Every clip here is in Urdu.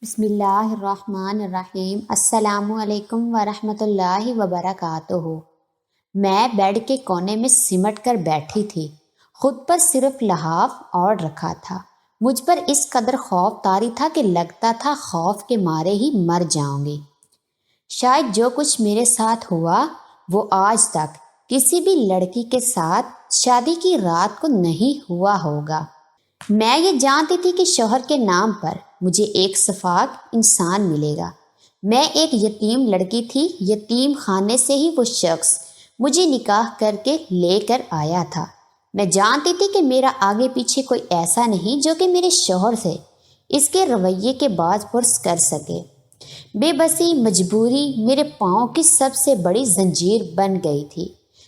بسم اللہ الرحمن الرحیم۔ السلام علیکم ورحمۃ اللہ وبرکاتہ۔ میں بیڈ کے کونے میں سمٹ کر بیٹھی تھی، خود پر صرف لحاف اوڑھ رکھا تھا۔ مجھ پر اس قدر خوف طاری تھا کہ لگتا تھا خوف کے مارے ہی مر جاؤں گی۔ شاید جو کچھ میرے ساتھ ہوا وہ آج تک کسی بھی لڑکی کے ساتھ شادی کی رات کو نہیں ہوا ہوگا۔ میں یہ جانتی تھی کہ شوہر کے نام پر مجھے ایک شفاق انسان ملے گا۔ میں ایک یتیم لڑکی تھی، یتیم خانے سے ہی وہ شخص مجھے نکاح کر کے لے کر آیا تھا۔ میں جانتی تھی کہ میرا آگے پیچھے کوئی ایسا نہیں جو کہ میرے شوہر سے اس کے رویے کے باعث پرس کر سکے۔ بے بسی، مجبوری میرے پاؤں کی سب سے بڑی زنجیر بن گئی تھی۔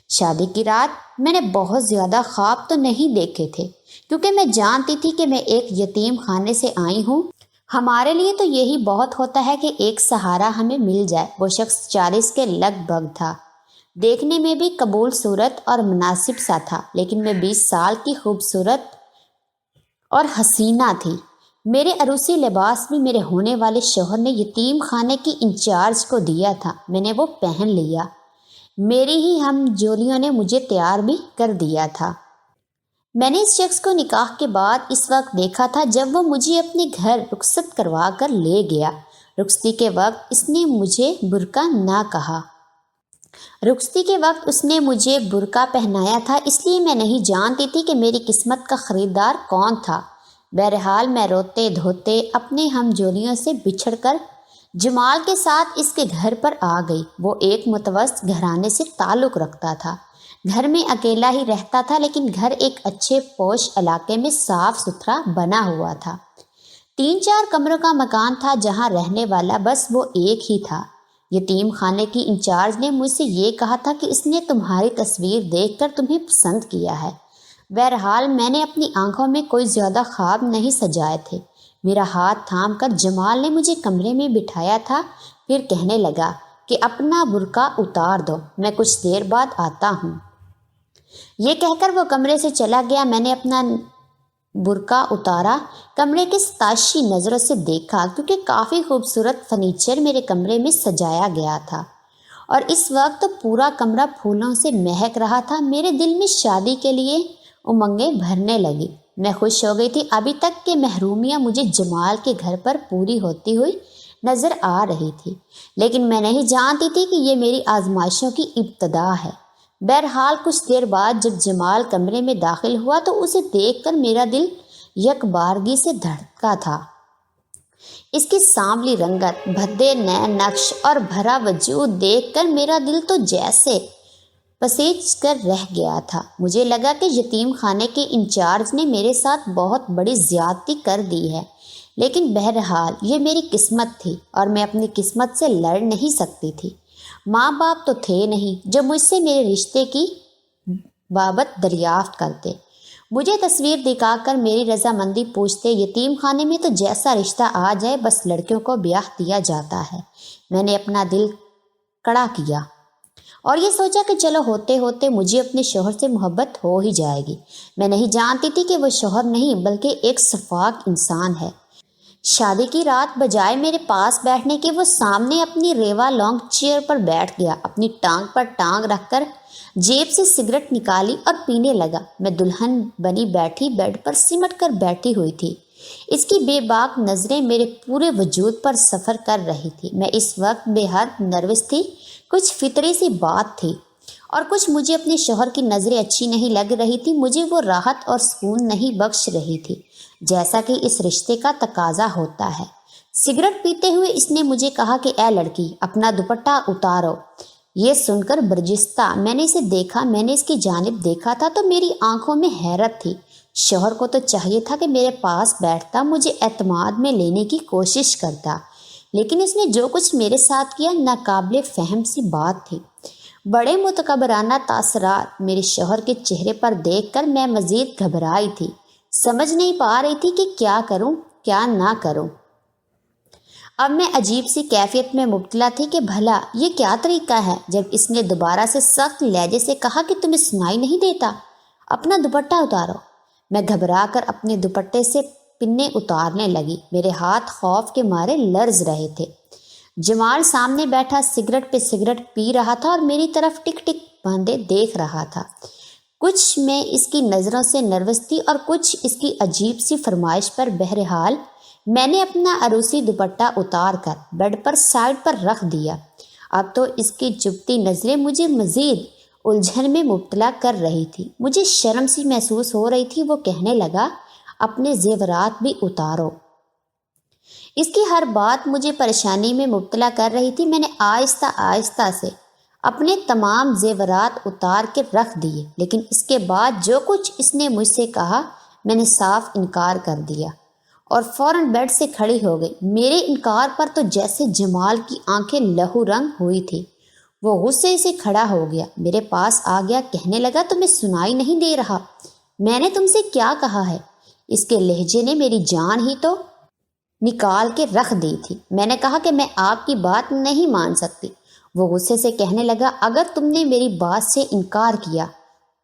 شادی کی رات میں نے بہت زیادہ خواب تو نہیں دیکھے تھے، کیونکہ میں جانتی تھی کہ میں ایک یتیم خانے سے آئی ہوں۔ ہمارے لیے تو یہی بہت ہوتا ہے کہ ایک سہارا ہمیں مل جائے۔ وہ شخص 40 کے لگ بھگ تھا، دیکھنے میں بھی قبول صورت اور مناسب سا تھا، لیکن میں 20 سال کی خوبصورت اور حسینہ تھی۔ میرے عروسی لباس بھی میرے ہونے والے شوہر نے یتیم خانے کی انچارج کو دیا تھا۔ میں نے وہ پہن لیا، میری ہی ہم جولیوں نے مجھے تیار بھی کر دیا تھا۔ میں نے اس شخص کو نکاح کے بعد اس وقت دیکھا تھا جب وہ مجھے اپنے گھر رخصت کروا کر لے گیا۔ رخصتی کے وقت اس نے مجھے برقع نہ کہا۔ رخصتی کے وقت اس نے مجھے برقع پہنایا تھا، اس لیے میں نہیں جانتی تھی کہ میری قسمت کا خریدار کون تھا۔ بہرحال میں روتے دھوتے اپنے ہم جولیوں سے بچھڑ کر جمال کے ساتھ اس کے گھر پر آ گئی۔ وہ ایک متوسط گھرانے سے تعلق رکھتا تھا، گھر میں اکیلا ہی رہتا تھا، لیکن گھر ایک اچھے پوش علاقے میں صاف ستھرا بنا ہوا تھا۔ 3-4 کمروں کا مکان تھا جہاں رہنے والا بس وہ ایک ہی تھا۔ یتیم خانے کی انچارج نے مجھ سے یہ کہا تھا کہ اس نے تمہاری تصویر دیکھ کر تمہیں پسند کیا ہے۔ بہرحال میں نے اپنی آنکھوں میں کوئی زیادہ خواب نہیں سجائے تھے۔ میرا ہاتھ تھام کر جمال نے مجھے کمرے میں بٹھایا تھا، پھر کہنے لگا کہ اپنا برقع اتار دو، میں کچھ دیر بعد آتا ہوں۔ یہ کہہ کر وہ کمرے سے چلا گیا۔ میں نے اپنا برقع اتارا، کمرے کے ستائشی نظروں سے دیکھا، کیونکہ کافی خوبصورت فرنیچر میرے کمرے میں سجایا گیا تھا اور اس وقت پورا کمرہ پھولوں سے مہک رہا تھا۔ میرے دل میں شادی کے لیے امنگیں بھرنے لگی۔ میں خوش ہو گئی تھی۔ ابھی تک کہ محرومیاں مجھے جمال کے گھر پر پوری ہوتی ہوئی نظر آ رہی تھی، لیکن میں نہیں جانتی تھی کہ یہ میری آزمائشوں کی ابتدا ہے۔ بہرحال کچھ دیر بعد جب جمال کمرے میں داخل ہوا تو اسے دیکھ کر میرا دل یک بارگی سے دھڑکا تھا۔ اس کی سانولی رنگت، بھدے نئے نقش اور بھرا وجود دیکھ کر میرا دل تو جیسے پسیج کر رہ گیا تھا۔ مجھے لگا کہ یتیم خانے کے انچارج نے میرے ساتھ بہت بڑی زیادتی کر دی ہے، لیکن بہرحال یہ میری قسمت تھی اور میں اپنی قسمت سے لڑ نہیں سکتی تھی۔ ماں باپ تو تھے نہیں جو مجھ سے میرے رشتے کی بابت دریافت کرتے، مجھے تصویر دکھا کر میری رضامندی پوچھتے۔ یتیم خانے میں تو جیسا رشتہ آ جائے بس لڑکیوں کو بیاہ دیا جاتا ہے۔ میں نے اپنا دل کڑا کیا اور یہ سوچا کہ چلو ہوتے ہوتے مجھے اپنے شوہر سے محبت ہو ہی جائے گی۔ میں نہیں جانتی تھی کہ وہ شوہر نہیں بلکہ ایک شفاق انسان ہے۔ شادی کی رات بجائے میرے پاس بیٹھنے کے وہ سامنے اپنی ریوا لانگ چیئر پر بیٹھ گیا، اپنی ٹانگ پر ٹانگ رکھ کر جیب سے سگریٹ نکالی اور پینے لگا۔ میں دلہن بنی بیٹھی بیڈ پر سمٹ کر بیٹھی ہوئی تھی، اس کی بے باک نظریں میرے پورے وجود پر سفر کر رہی تھی۔ میں اس وقت بے حد نروس تھی، کچھ فطری سی بات تھی اور کچھ مجھے اپنے شوہر کی نظریں اچھی نہیں لگ رہی تھی، مجھے وہ راحت اور سکون نہیں بخش رہی تھی جیسا کہ اس رشتے کا تقاضا ہوتا ہے۔ سگریٹ پیتے ہوئے اس نے مجھے کہا کہ اے لڑکی اپنا دوپٹہ اتارو۔ یہ سن کر برجستہ میں نے اسے دیکھا، میں نے اس کی جانب دیکھا تھا تو میری آنکھوں میں حیرت تھی۔ شوہر کو تو چاہیے تھا کہ میرے پاس بیٹھتا، مجھے اعتماد میں لینے کی کوشش کرتا، لیکن اس نے جو کچھ میرے ساتھ کیا ناقابل فہم سی بات تھی۔ بڑے متکبرانہ تاثرات میرے شوہر کے چہرے پر دیکھ کر میں مزید گھبرائی تھی، سمجھ نہیں پا رہی تھی کہ کیا کروں کیا نہ کروں۔ اب میں عجیب سی کیفیت میں مبتلا تھی کہ بھلا یہ کیا طریقہ ہے۔ جب اس نے دوبارہ سے سخت لہجے سے کہا کہ تمہیں سنائی نہیں دیتا، اپنا دوپٹہ اتارو، میں گھبرا کر اپنے دوپٹے سے پنے اتارنے لگی۔ میرے ہاتھ خوف کے مارے لرز رہے تھے۔ جمال سامنے بیٹھا سگریٹ پہ سگریٹ پی رہا تھا اور میری طرف ٹک ٹک باندھے دیکھ رہا تھا۔ کچھ میں اس کی نظروں سے نروس تھی اور کچھ اس کی عجیب سی فرمائش پر۔ بہرحال میں نے اپنا عروسی دوپٹہ اتار کر بیڈ پر سائڈ پر رکھ دیا۔ اب تو اس کی چبھتی نظریں مجھے مزید الجھن میں مبتلا کر رہی تھی۔ مجھے شرم سی محسوس ہو رہی تھی۔ وہ کہنے لگا، اپنے زیورات بھی اتارو۔ اس کی ہر بات مجھے پریشانی میں مبتلا کر رہی تھی۔ میں نے آہستہ آہستہ سے اپنے تمام زیورات اتار کے رکھ دیے، لیکن اس کے بعد جو کچھ اس نے مجھ سے کہا میں نے صاف انکار کر دیا اور فوراً بیڈ سے کھڑی ہو گئی۔ میرے انکار پر تو جیسے جمال کی آنکھیں لہو رنگ ہوئی تھی۔ وہ غصے سے کھڑا ہو گیا، میرے پاس آ گیا، کہنے لگا، تمہیں سنائی نہیں دے رہا؟ میں نے تم سے کیا کہا ہے؟ اس کے لہجے نے میری جان ہی تو نکال کے رکھ دی تھی۔ میں نے کہا کہ میں آپ کی بات نہیں مان سکتی۔ وہ غصے سے کہنے لگا، اگر تم نے میری بات سے انکار کیا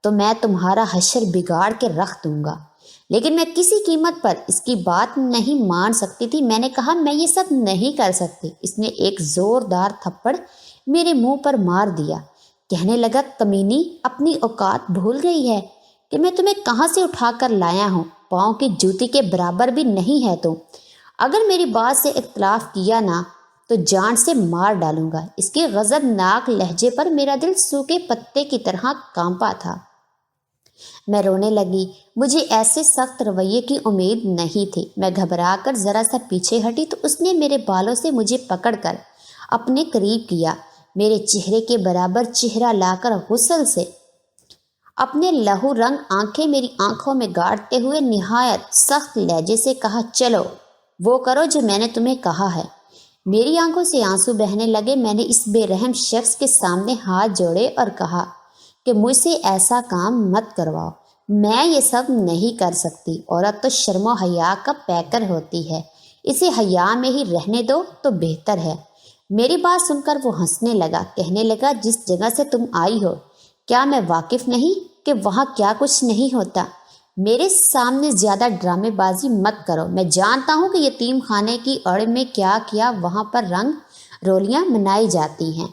تو میں تمہارا حشر بگاڑ کے رکھ دوں گا، لیکن میں کسی قیمت پر اس کی بات نہیں مان سکتی تھی۔ میں نے کہا، میں یہ سب نہیں کر سکتی۔ اس نے ایک زوردار تھپڑ میرے منہ پر مار دیا۔ کہنے لگا، کمینی، اپنی اوقات بھول گئی ہے کہ میں تمہیں کہاں سے اٹھا کر لایا ہوں؟ پاؤں کی جوتی کے برابر بھی نہیں ہے تو اگر میری بات سے اختلاف کیا نا تو جان سے مار ڈالوں گا۔ اس کے غضبناک لہجے پر میرا دل سوکھے پتے کی طرح کانپا تھا۔ میں رونے لگی۔ مجھے ایسے سخت رویے کی امید نہیں تھی۔ میں گھبرا کر ذرا سا پیچھے ہٹی تو اس نے میرے بالوں سے مجھے پکڑ کر اپنے قریب کیا، میرے چہرے کے برابر چہرہ لا کر غسل سے اپنے لہو رنگ آنکھیں میری آنکھوں میں گاڑتے ہوئے نہایت سخت لہجے سے کہا، چلو وہ کرو جو میں نے تمہیں کہا ہے۔ میری آنکھوں سے آنسو بہنے لگے۔ میں نے اس بے رحم شخص کے سامنے ہاتھ جوڑے اور کہا کہ مجھ سے ایسا کام مت کرواؤ، میں یہ سب نہیں کر سکتی۔ عورت تو شرم و حیا کا پیکر ہوتی ہے، اسے حیا میں ہی رہنے دو تو بہتر ہے۔ میری بات سن کر وہ ہنسنے لگا، کہنے لگا، جس جگہ سے تم آئی ہو کیا میں واقف نہیں کہ وہاں کیا کچھ نہیں ہوتا؟ میرے سامنے زیادہ ڈرامے بازی مت کرو۔ میں جانتا ہوں کہ یتیم خانے کی اڑ میں کیا کیا وہاں پر رنگ رولیاں منائی جاتی ہیں۔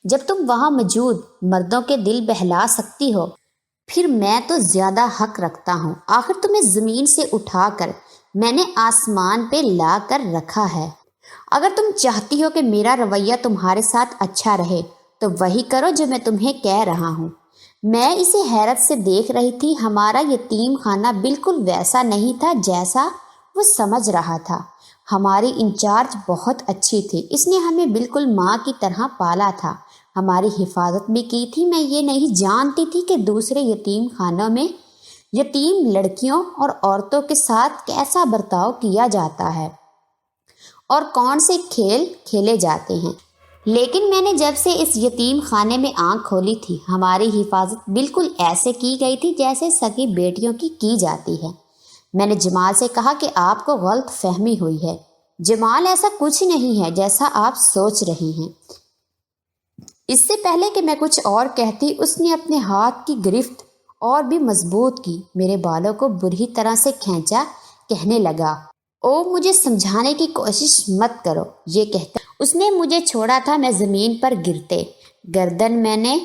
جب تم وہاں موجود مردوں کے دل بہلا سکتی ہو، پھر میں تو زیادہ حق رکھتا ہوں۔ آخر تمہیں زمین سے اٹھا کر میں نے آسمان پہ لا کر رکھا ہے۔ اگر تم چاہتی ہو کہ میرا رویہ تمہارے ساتھ اچھا رہے تو وہی کرو جو میں تمہیں کہہ رہا ہوں۔ میں اسے حیرت سے دیکھ رہی تھی۔ ہمارا یتیم خانہ بالکل ویسا نہیں تھا جیسا وہ سمجھ رہا تھا۔ ہماری انچارج بہت اچھی تھی، اس نے ہمیں بالکل ماں کی طرح پالا تھا، ہماری حفاظت بھی کی تھی۔ میں یہ نہیں جانتی تھی کہ دوسرے یتیم خانوں میں یتیم لڑکیوں اور عورتوں کے ساتھ کیسا برتاؤ کیا جاتا ہے اور کون سے کھیل کھیلے جاتے ہیں، لیکن میں نے جب سے اس یتیم خانے میں آنکھ کھولی تھی، ہماری حفاظت بالکل ایسے کی گئی تھی جیسے سگی بیٹیوں کی جاتی ہے۔ میں نے جمال سے کہا کہ آپ کو غلط فہمی ہوئی ہے، جمال ایسا کچھ نہیں ہے جیسا آپ سوچ رہی ہیں۔ اس سے پہلے کہ میں کچھ اور کہتی، اس نے اپنے ہاتھ کی گرفت اور بھی مضبوط کی، میرے بالوں کو بری طرح سے کھینچا، کہنے لگا، او مجھے سمجھانے کی کوشش مت کرو۔ یہ کہتا اس نے مجھے چھوڑا تھا، میں زمین پر گرتے گردن میں نے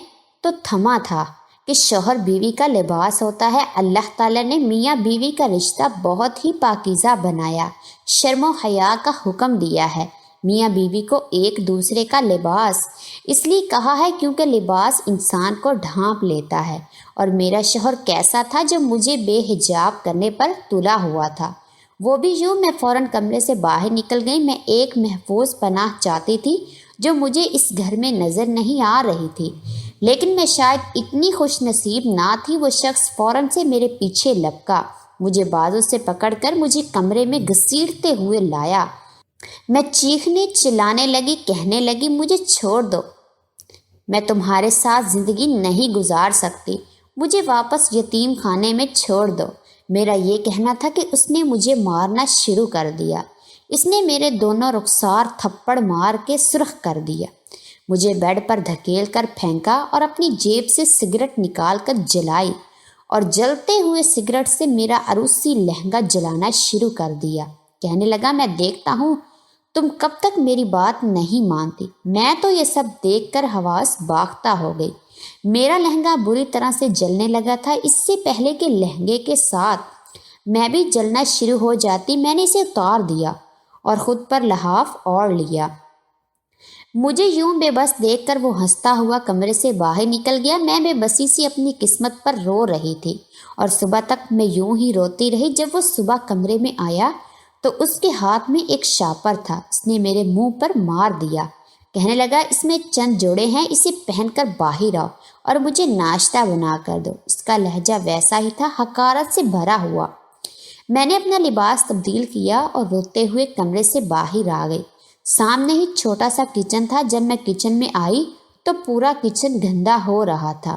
تو تھما تھا کہ شوہر بیوی کا لباس ہوتا ہے۔ اللہ تعالیٰ نے میاں بیوی کا رشتہ بہت ہی پاکیزہ بنایا، شرم و حیا کا حکم دیا ہے۔ میاں بیوی کو ایک دوسرے کا لباس اس لیے کہا ہے کیونکہ لباس انسان کو ڈھانپ لیتا ہے، اور میرا شوہر کیسا تھا جو مجھے بے حجاب کرنے پر تلا ہوا تھا، وہ بھی یوں۔ میں فوراً کمرے سے باہر نکل گئی۔ میں ایک محفوظ پناہ چاہتی تھی جو مجھے اس گھر میں نظر نہیں آ رہی تھی، لیکن میں شاید اتنی خوش نصیب نہ تھی۔ وہ شخص فوراً سے میرے پیچھے لپکا، مجھے بازو سے پکڑ کر مجھے کمرے میں گھسیٹتے ہوئے لایا۔ میں چیخنے چلانے لگی، کہنے لگی، مجھے چھوڑ دو، میں تمہارے ساتھ زندگی نہیں گزار سکتی، مجھے واپس یتیم خانے میں چھوڑ دو۔ میرا یہ کہنا تھا کہ اس نے مجھے مارنا شروع کر دیا۔ اس نے میرے دونوں رخسار تھپڑ مار کے سرخ کر دیا، مجھے بیڈ پر دھکیل کر پھینکا اور اپنی جیب سے سگریٹ نکال کر جلائی اور جلتے ہوئے سگریٹ سے میرا عروسی لہنگا جلانا شروع کر دیا۔ کہنے لگا، میں دیکھتا ہوں تم کب تک میری بات نہیں مانتی۔ میں تو یہ سب دیکھ کر حواس باختہ ہو گئی۔ میرا لہنگا بری طرح سے جلنے لگا تھا۔ اس سے پہلے کہ لہنگے کے ساتھ میں بھی جلنا شروع ہو جاتی، میں نے اسے اتار دیا اور خود پر لحاف اوڑھ لیا۔ مجھے یوں بے بس دیکھ کر وہ ہنستا ہوا کمرے سے باہر نکل گیا۔ میں بے بسی سی اپنی قسمت پر رو رہی تھی اور صبح تک میں یوں ہی روتی رہی۔ جب وہ صبح کمرے میں آیا تو اس کے ہاتھ میں ایک شاپر تھا۔ اس نے میرے منہ پر مار دیا۔ کہنے لگا، اس میں چند جوڑے ہیں، اسے پہن کر باہر آؤ اور مجھے ناشتہ بنا کر دو۔ اس کا لہجہ ویسا ہی تھا، حقارت سے بھرا ہوا۔ میں نے اپنا لباس تبدیل کیا اور روتے ہوئے کمرے سے باہر آ گئی۔ سامنے ہی چھوٹا سا کچن تھا۔ جب میں کچن میں آئی تو پورا کچن گندا ہو رہا تھا۔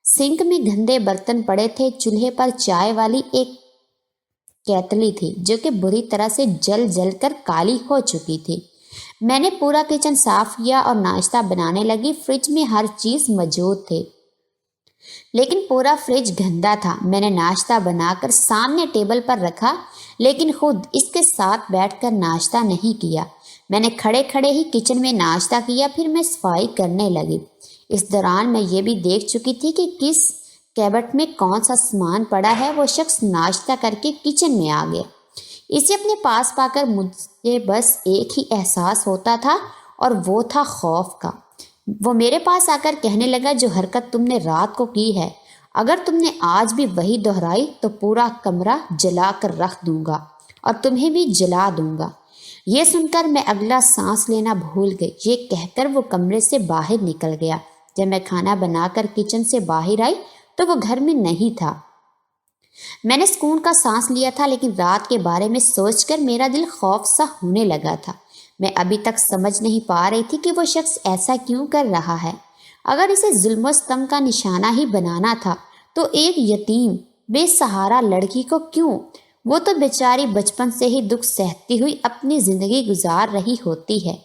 سنک میں گندے برتن پڑے تھے۔ چولہے پر چائے والی ایک کیتلی تھی جو کہ بری طرح سے جل جل کر کالی ہو چکی تھی۔ میں نے پورا کچن صاف کیا اور ناشتہ بنانے لگی۔ فریج میں ہر چیز موجود تھی لیکن پورا فریج گندا تھا۔ میں نے ناشتہ بنا کر سامنے ٹیبل پر رکھا لیکن خود اس کے ساتھ بیٹھ کر ناشتہ نہیں کیا۔ میں نے کھڑے کھڑے ہی کچن میں ناشتہ کیا، پھر میں صفائی کرنے لگی۔ اس دوران میں یہ بھی دیکھ چکی تھی کہ کس کیبٹ میں کون سا سامان پڑا ہے۔ وہ شخص ناشتہ کر کے کچن میں آ گیا۔ اسے اپنے پاس پا کر مجھے بس ایک ہی احساس ہوتا تھا اور وہ تھا خوف کا۔ وہ میرے پاس آ کر کہنے لگا، جو حرکت تم نے رات کو کی ہے، اگر تم نے آج بھی وہی دہرائی تو پورا کمرہ جلا کر رکھ دوں گا اور تمہیں بھی جلا دوں گا۔ یہ سن کر میں اگلا سانس لینا بھول گئی۔ یہ کہہ کر وہ کمرے سے باہر نکل گیا۔ جب میں کھانا بنا کر کچن سے باہر آئی تو وہ گھر میں نہیں تھا۔ میں نے سکون کا سانس لیا تھا لیکن رات کے بارے میں سوچ کر میرا دل خوف سا ہونے لگا تھا۔ میں ابھی تک سمجھ نہیں پا رہی تھی کہ وہ شخص ایسا کیوں کر رہا ہے۔ اگر اسے ظلم و ستم کا نشانہ ہی بنانا تھا تو ایک یتیم بے سہارا لڑکی کو کیوں؟ وہ تو بیچاری بچپن سے ہی دکھ سہتی ہوئی اپنی زندگی گزار رہی ہوتی ہے۔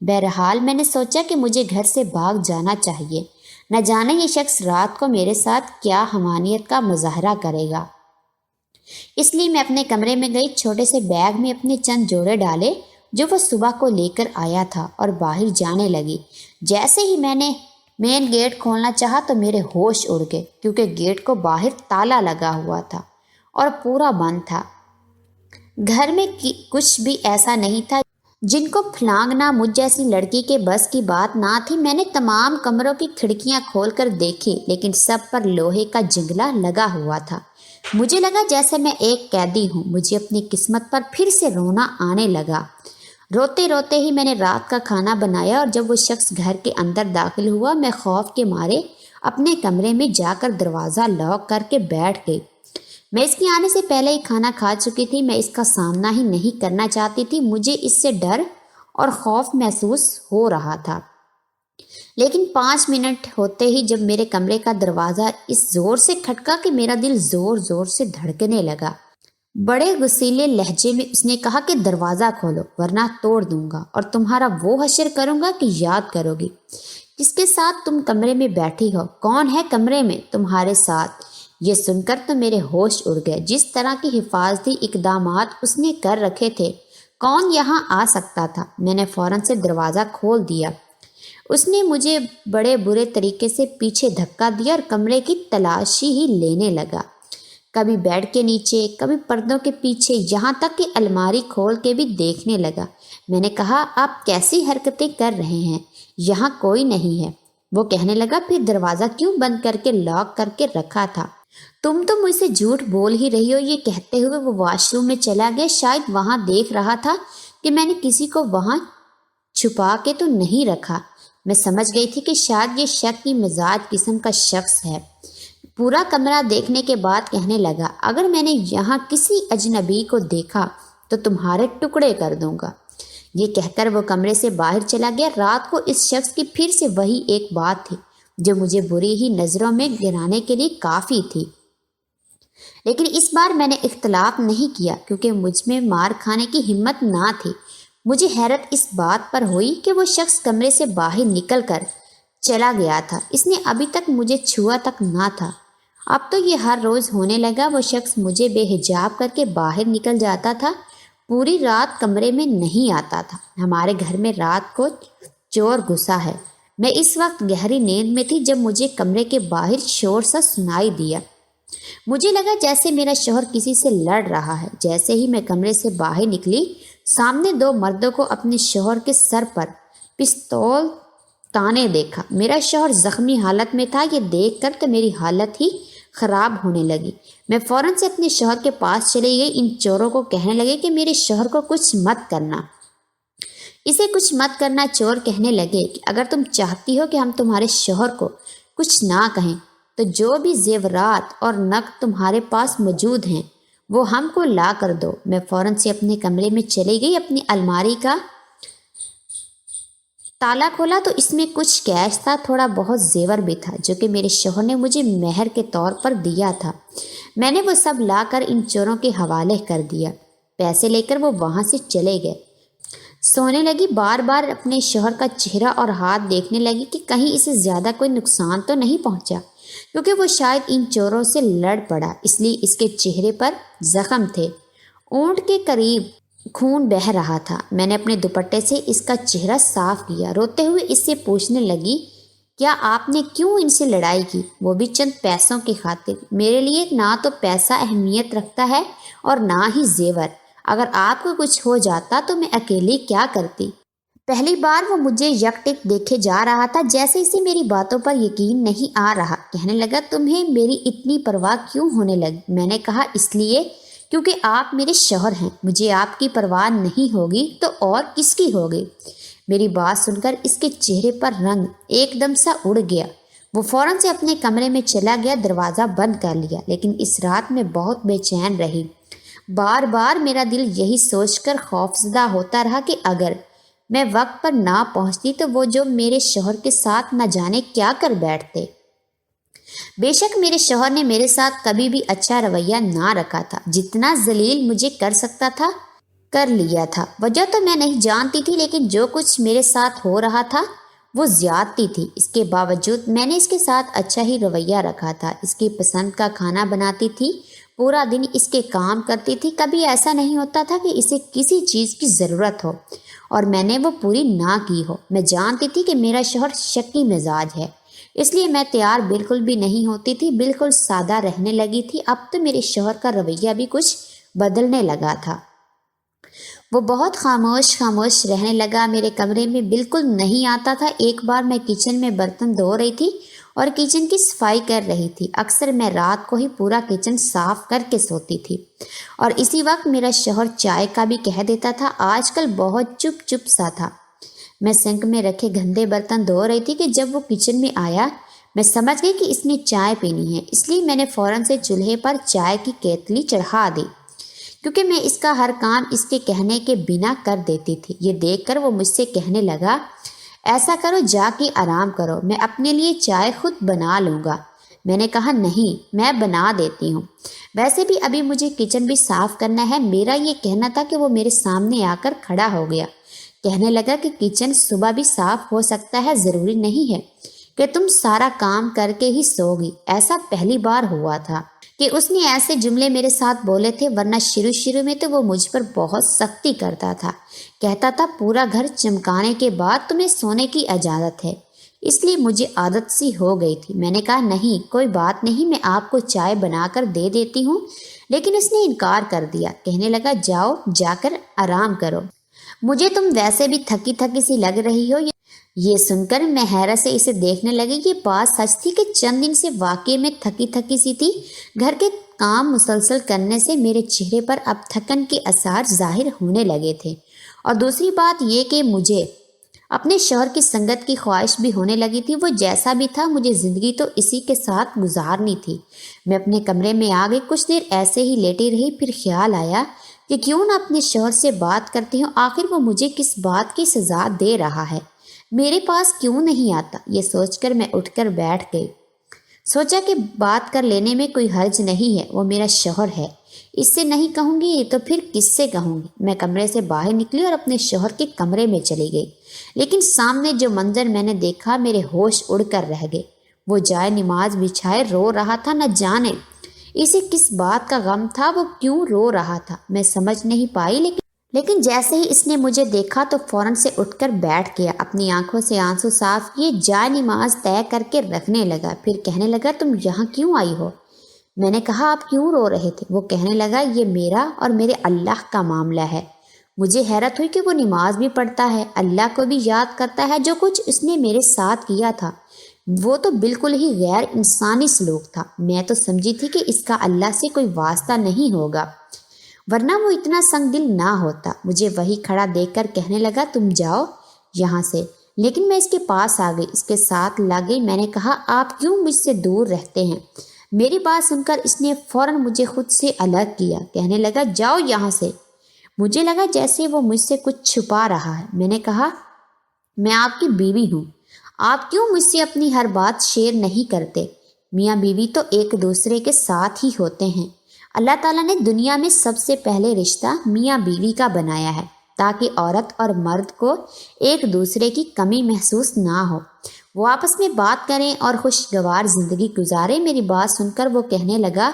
بہرحال میں نے سوچا کہ مجھے گھر سے بھاگ جانا چاہیے۔ نہ جانے یہ شخص رات کو میرے ساتھ کیا حمانیت کا مظاہرہ کرے گا۔ اس لیے میں اپنے کمرے میں گئی، چھوٹے سے بیگ میں اپنے چند جوڑے ڈالے جو وہ صبح کو لے کر آیا تھا اور باہر جانے لگی۔ جیسے ہی میں نے مین گیٹ کھولنا چاہا تو میرے ہوش اڑ گئے کیونکہ گیٹ کو باہر تالا لگا ہوا تھا اور پورا بند تھا۔ گھر میں کچھ بھی ایسا نہیں تھا جن کو پھلانگنا مجھ جیسی لڑکی کے بس کی بات نہ تھی۔ میں نے تمام کمروں کی کھڑکیاں کھول کر دیکھی لیکن سب پر لوہے کا جنگلا لگا ہوا تھا۔ مجھے لگا جیسے میں ایک قیدی ہوں۔ مجھے اپنی قسمت پر پھر سے رونا آنے لگا۔ روتے روتے ہی میں نے رات کا کھانا بنایا اور جب وہ شخص گھر کے اندر داخل ہوا میں خوف کے مارے اپنے کمرے میں جا کر دروازہ لاک کر کے بیٹھ گئی۔ میں اس کے آنے سے پہلے ہی کھانا کھا چکی تھی۔ میں اس کا سامنا ہی نہیں کرنا چاہتی تھی۔ مجھے اس سے ڈر اور خوف محسوس ہو رہا تھا لیکن 5 منٹ ہوتے ہی جب میرے کمرے کا دروازہ اس زور سے کھٹکا کہ میرا دل زور زور سے دھڑکنے لگا۔ بڑے غصیلے لہجے میں اس نے کہا کہ دروازہ کھولو ورنہ توڑ دوں گا اور تمہارا وہ حشر کروں گا کہ یاد کرو گی۔ جس کے ساتھ تم کمرے میں بیٹھی ہو، کون ہے کمرے میں تمہارے ساتھ؟ یہ سن کر تو میرے ہوش اڑ گئے۔ جس طرح کی حفاظتی اقدامات اس نے کر رکھے تھے، کون یہاں آ سکتا تھا؟ میں نے فوراً سے دروازہ کھول دیا۔ اس نے مجھے بڑے برے طریقے سے پیچھے دھکا دیا اور کمرے کی تلاشی ہی لینے لگا، کبھی بیڈ کے نیچے، کبھی پردوں کے پیچھے، یہاں تک کہ الماری کھول کے بھی دیکھنے لگا۔ میں نے کہا، آپ کیسی حرکتیں کر رہے ہیں؟ یہاں کوئی نہیں ہے۔ وہ کہنے لگا، پھر دروازہ کیوں بند کر کے لاک کر کے رکھا تھا؟ تم تو مجھ سے جھوٹ بول ہی رہی ہو۔ یہ کہتے ہوئے وہ واش روم میں چلا گیا۔ شاید وہاں دیکھ رہا تھا کہ میں نے کسی کو وہاں چھپا کے تو نہیں رکھا۔ میں سمجھ گئی تھی کہ شاید یہ شکی مزاج قسم کا شخص ہے۔ پورا کمرہ دیکھنے کے بعد کہنے لگا، اگر میں نے یہاں کسی اجنبی کو دیکھا تو تمہارے ٹکڑے کر دوں گا۔ یہ کہہ کر وہ کمرے سے باہر چلا گیا۔ رات کو اس شخص کی پھر سے وہی ایک بات تھی جو مجھے بری ہی نظروں میں گرانے کے لیے کافی تھی، لیکن اس بار میں نے اختلاف نہیں کیا کیونکہ مجھ میں مار کھانے کی ہمت نہ تھی۔ مجھے حیرت اس بات پر ہوئی کہ وہ شخص کمرے سے باہر نکل کر چلا گیا تھا۔ اس نے ابھی تک مجھے چھوا تک نہ تھا۔ اب تو یہ ہر روز ہونے لگا۔ وہ شخص مجھے بے حجاب کر کے باہر نکل جاتا تھا، پوری رات کمرے میں نہیں آتا تھا۔ ہمارے گھر میں رات کو چور گھسا ہے۔ میں اس وقت گہری نیند میں تھی جب مجھے کمرے کے باہر شور سا سنائی دیا۔ مجھے لگا جیسے میرا شوہر کسی سے لڑ رہا ہے۔ جیسے ہی میں کمرے سے باہر نکلی، سامنے دو مردوں کو اپنے شوہر کے سر پر پستول تانے دیکھا۔ میرا شوہر زخمی حالت میں تھا۔ یہ دیکھ کر تو میری حالت ہی خراب ہونے لگی۔ میں فوراً سے اپنے شوہر کے پاس چلی گئی۔ ان چوروں کو کہنے لگے کہ میرے شوہر کو کچھ مت کرنا، اسے کچھ مت کرنا۔ چور کہنے لگے کہ اگر تم چاہتی ہو کہ ہم تمہارے شوہر کو کچھ نہ کہیں تو جو بھی زیورات اور نقد تمہارے پاس موجود ہیں وہ ہم کو لا کر دو۔ میں فوراً سے اپنے کمرے میں چلی گئی۔ اپنی الماری کا تالا کھولا تو اس میں کچھ کیش تھا، تھوڑا بہت زیور بھی تھا جو کہ میرے شوہر نے مجھے مہر کے طور پر دیا تھا۔ میں نے وہ سب لا کر ان چوروں کے حوالے کر دیا۔ پیسے لے کر وہ وہاں سے چلے گئے۔ سونے لگی، بار بار اپنے شوہر کا چہرہ اور ہاتھ دیکھنے لگی کہ کہیں اسے زیادہ کوئی نقصان تو نہیں پہنچا، کیونکہ وہ شاید ان چوروں سے لڑ پڑا، اس لیے اس کے چہرے پر زخم تھے، اونٹ کے قریب خون بہہ رہا تھا۔ میں نے اپنے دوپٹے سے اس کا چہرہ صاف کیا، روتے ہوئے اس سے پوچھنے لگی کیا آپ نے کیوں ان سے لڑائی کی؟ وہ بھی چند پیسوں کی خاطر۔ میرے لیے نہ تو پیسہ اہمیت رکھتا ہے اور نہ ہی زیور۔ اگر آپ کو کچھ ہو جاتا تو میں اکیلی کیا کرتی؟ پہلی بار وہ مجھے یکٹک دیکھے جا رہا تھا، جیسے اسے میری باتوں پر یقین نہیں آ رہا۔ کہنے لگا تمہیں میری اتنی پرواہ کیوں ہونے لگی؟ میں نے کہا اس لیے کیونکہ آپ میرے شوہر ہیں۔ مجھے آپ کی پرواہ نہیں ہوگی تو اور کس کی ہوگی؟ میری بات سن کر اس کے چہرے پر رنگ ایک دم سا اڑ گیا۔ وہ فوراً سے اپنے کمرے میں چلا گیا، دروازہ بند کر لیا۔ لیکن اس رات میں بہت بے چین رہی۔ بار بار میرا دل یہی سوچ کر خوفزدہ ہوتا رہا کہ اگر میں وقت پر نہ پہنچتی تو وہ جو میرے شوہر کے ساتھ نہ جانے کیا کر بیٹھتے۔ بے شک میرے شوہر نے میرے ساتھ کبھی بھی اچھا رویہ نہ رکھا تھا۔ جتنا ذلیل مجھے کر سکتا تھا کر لیا تھا۔ وجہ تو میں نہیں جانتی تھی، لیکن جو کچھ میرے ساتھ ہو رہا تھا وہ زیادتی تھی۔ اس کے باوجود میں نے اس کے ساتھ اچھا ہی رویہ رکھا تھا۔ اس کی پسند کا کھانا بناتی تھی، پورا دن اس کے کام کرتی تھی۔ کبھی ایسا نہیں ہوتا تھا کہ اسے کسی چیز کی ضرورت ہو اور میں نے وہ پوری نہ کی ہو۔ میں جانتی تھی کہ میرا شوہر شکی مزاج ہے، اس لیے میں تیار بالکل بھی نہیں ہوتی تھی، بالکل سادہ رہنے لگی تھی۔ اب تو میرے شوہر کا رویہ بھی کچھ بدلنے لگا تھا۔ وہ بہت خاموش رہنے لگا، میرے کمرے میں بالکل نہیں آتا تھا۔ ایک بار میں کچن میں برتن دھو رہی تھی اور کچن کی صفائی کر رہی تھی۔ اکثر میں رات کو ہی پورا کچن صاف کر کے سوتی تھی اور اسی وقت میرا شوہر چائے کا بھی کہہ دیتا تھا۔ آج کل بہت چپ سا تھا۔ میں سنک میں رکھے گندے برتن دھو رہی تھی کہ جب وہ کچن میں آیا، میں سمجھ گئی کہ اس نے چائے پینی ہے، اس لیے میں نے فوراً سے چولہے پر چائے کی کیتلی چڑھا دی، کیونکہ میں اس کا ہر کام اس کے کہنے کے بنا کر دیتی تھی۔ یہ دیکھ کر وہ مجھ سے کہنے لگا ایسا کرو، جا کے آرام کرو، میں اپنے لیے چائے خود بنا لوں گا۔ میں نے کہا نہیں، میں بنا دیتی ہوں، ویسے بھی ابھی مجھے کچن بھی صاف کرنا ہے۔ میرا یہ کہنا تھا کہ وہ میرے سامنے آ کر کھڑا ہو گیا۔ کہنے لگا کہ کچن صبح بھی صاف ہو سکتا ہے، ضروری نہیں ہے کہ تم سارا کام کر کے ہی سو گی۔ ایسا پہلی بار ہوا تھا کہ اس نے ایسے جملے میرے ساتھ بولے تھے، ورنہ شروع میں تو وہ مجھ پر بہت سختی کرتا تھا۔ کہتا تھا پورا گھر چمکانے کے بعد تمہیں سونے کی اجازت ہے، اس لیے مجھے عادت سی ہو گئی تھی۔ میں نے کہا نہیں، کوئی بات نہیں، میں آپ کو چائے بنا کر دے دیتی ہوں، لیکن اس نے انکار کر دیا۔ کہنے لگا جاؤ، جا کر آرام کرو، مجھے تم ویسے بھی تھکی سی لگ رہی ہو۔ یہ سن کر میں حیرت سے اسے دیکھنے لگی۔ یہ بات سچ تھی کہ چند دن سے واقعی میں تھکی سی تھی۔ گھر کے کام مسلسل کرنے سے میرے چہرے پر اب تھکن کے آثار ظاہر ہونے لگے تھے، اور دوسری بات یہ کہ مجھے اپنے شوہر کی سنگت کی خواہش بھی ہونے لگی تھی۔ وہ جیسا بھی تھا، مجھے زندگی تو اسی کے ساتھ گزارنی تھی۔ میں اپنے کمرے میں آ گئی، کچھ دیر ایسے ہی لیٹی رہی، پھر خیال آیا کہ کیوں نہ اپنے شوہر سے بات کرتی ہوں، آخر وہ مجھے کس بات کی سزا دے رہا ہے، میرے پاس کیوں نہیں آتا؟ یہ سوچ کر میں اٹھ کر بیٹھ گئی۔ سوچا کہ بات کر لینے میں کوئی حرج نہیں ہے، وہ میرا شوہر ہے، اس سے نہیں کہوں گی تو پھر کس سے کہوں گی؟ میں کمرے سے باہر نکلی اور اپنے شوہر کے کمرے میں چلی گئی، لیکن سامنے جو منظر میں نے دیکھا، میرے ہوش اڑ کر رہ گئے۔ وہ جائے نماز بچھائے رو رہا تھا، نہ جانے اسے کس بات کا غم تھا، وہ کیوں رو رہا تھا میں سمجھ نہیں پائی، لیکن جیسے ہی اس نے مجھے دیکھا تو فوراً سے اٹھ کر بیٹھ گیا، اپنی آنکھوں سے آنسو صاف کیے جائے نماز طے کر کے رکھنے لگا، پھر کہنے لگا تم یہاں کیوں آئی ہو؟ میں نے کہا آپ کیوں رو رہے تھے؟ وہ کہنے لگا یہ میرا اور میرے اللہ کا معاملہ ہے۔ مجھے حیرت ہوئی کہ وہ نماز بھی پڑھتا ہے، اللہ کو بھی یاد کرتا ہے، جو کچھ اس نے میرے ساتھ کیا تھا وہ تو بالکل ہی غیر انسانی سلوک تھا۔ میں تو سمجھی تھی کہ اس کا اللہ سے کوئی واسطہ نہیں ہوگا، ورنہ وہ اتنا سنگ دل نہ ہوتا۔ مجھے وہی کھڑا دیکھ کر کہنے لگا تم جاؤ یہاں سے، لیکن میں اس کے پاس آ گئی، اس کے ساتھ لگ گئی۔ میں نے کہا آپ کیوں مجھ سے دور رہتے ہیں؟ میری بات سن کر اس نے فوراً مجھے خود سے الگ کیا، کہنے لگا جاؤ یہاں سے۔ مجھے لگا جیسے وہ مجھ سے کچھ چھپا رہا ہے۔ میں نے کہا میں آپ کی بیوی ہوں، آپ کیوں مجھ سے اپنی ہر بات شیئر نہیں کرتے؟ میاں بیوی تو ایک دوسرے کے ساتھ ہی ہوتے ہیں۔ اللہ تعالیٰ نے دنیا میں سب سے پہلے رشتہ میاں بیوی کا بنایا ہے تاکہ عورت اور مرد کو ایک دوسرے کی کمی محسوس نہ ہو، وہ آپس میں بات کریں اور خوشگوار زندگی گزاریں۔ میری بات سن کر وہ کہنے لگا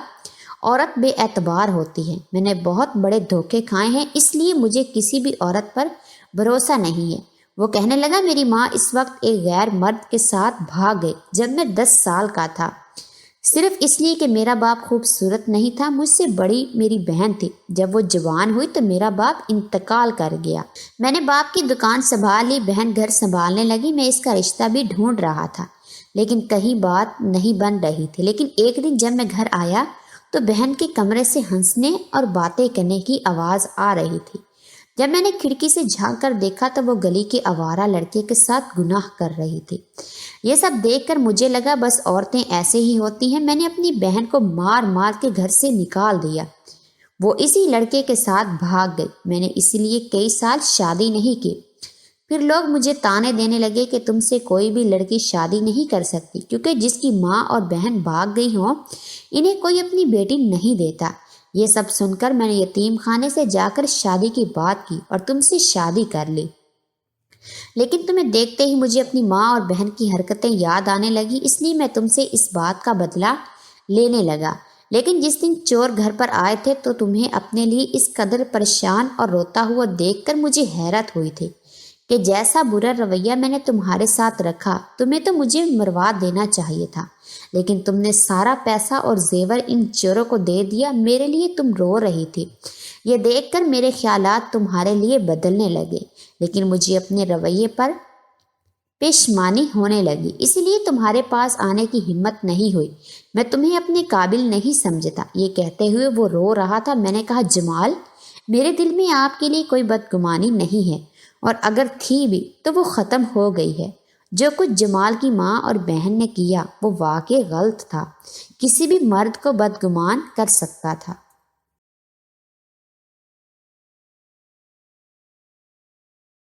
عورت بے اعتبار ہوتی ہے، میں نے بہت بڑے دھوکے کھائے ہیں، اس لیے مجھے کسی بھی عورت پر بھروسہ نہیں ہے۔ وہ کہنے لگا میری ماں اس وقت ایک غیر مرد کے ساتھ بھاگ گئی جب میں 10 سال کا تھا، صرف اس لیے کہ میرا باپ خوبصورت نہیں تھا۔ مجھ سے بڑی میری بہن تھی، جب وہ جوان ہوئی تو میرا باپ انتقال کر گیا، میں نے باپ کی دکان سنبھال لی، بہن گھر سنبھالنے لگی، میں اس کا رشتہ بھی ڈھونڈ رہا تھا لیکن کہیں بات نہیں بن رہی تھی۔ لیکن ایک دن جب میں گھر آیا تو بہن کے کمرے سے ہنسنے اور باتیں کرنے کی آواز آ رہی تھی۔ جب میں نے کھڑکی سے جھانک کر دیکھا تو وہ گلی کے آوارہ لڑکے کے ساتھ گناہ کر رہی تھی۔ یہ سب دیکھ کر مجھے لگا بس عورتیں ایسے ہی ہوتی ہیں۔ میں نے اپنی بہن کو مار مار کے گھر سے نکال دیا، وہ اسی لڑکے کے ساتھ بھاگ گئی۔ میں نے اسی لیے کئی سال شادی نہیں کی۔ پھر لوگ مجھے تانے دینے لگے کہ تم سے کوئی بھی لڑکی شادی نہیں کر سکتی کیونکہ جس کی ماں اور بہن بھاگ گئی ہوں انہیں کوئی اپنی بیٹی نہیں دیتا۔ یہ سب سن کر میں نے یتیم خانے سے جا کر شادی کی بات کی اور تم سے شادی کر لی، لیکن تمہیں دیکھتے ہی مجھے اپنی ماں اور بہن کی حرکتیں یاد آنے لگی، اس لیے میں تم سے اس بات کا بدلہ لینے لگا۔ لیکن جس دن چور گھر پر آئے تھے تو تمہیں اپنے لیے اس قدر پریشان اور روتا ہوا دیکھ کر مجھے حیرت ہوئی تھی کہ جیسا برا رویہ میں نے تمہارے ساتھ رکھا، تمہیں تو مجھے مروا دینا چاہیے تھا، لیکن تم نے سارا پیسہ اور زیور ان چوروں کو دے دیا۔ میرے لیے تم رو رہی تھی، یہ دیکھ کر میرے خیالات تمہارے لیے بدلنے لگے، لیکن مجھے اپنے رویے پر پشیمانی ہونے لگی، اس لیے تمہارے پاس آنے کی ہمت نہیں ہوئی، میں تمہیں اپنے قابل نہیں سمجھتا۔ یہ کہتے ہوئے وہ رو رہا تھا۔ میں نے کہا جمال، میرے دل میں آپ کے لیے کوئی بدگمانی نہیں ہے، اور اگر تھی بھی تو وہ ختم ہو گئی ہے۔ جو کچھ جمال کی ماں اور بہن نے کیا وہ واقعی غلط تھا، کسی بھی مرد کو بدگمان کر سکتا تھا۔